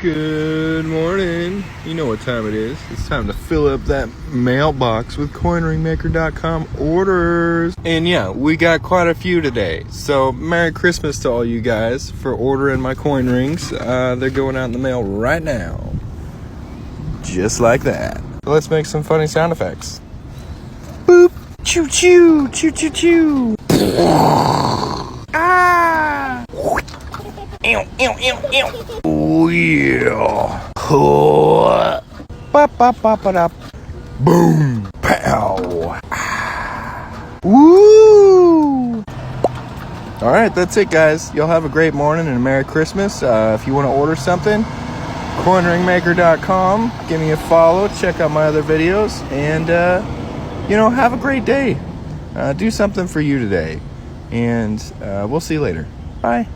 Good morning. You know what time it is. It's time to fill up that mailbox with coinringmaker.com orders. And yeah, we got quite a few today. So Merry Christmas to all you guys for ordering my coin rings. They're going out in the mail right now. Just like that. Let's make some funny sound effects. Boop. Choo choo. Choo choo choo. Ah. Ew, ew, ew, ew. Oh yeah. Oh. Ba ba ba ba da. Boom. Pow. Ah. Woo. All right, that's it, guys. Y'all have a great morning and a Merry Christmas. If you want to order something, coinringmaker.com. Give me a follow. Check out my other videos, and have a great day. Do something for you today, and we'll see you later. Bye.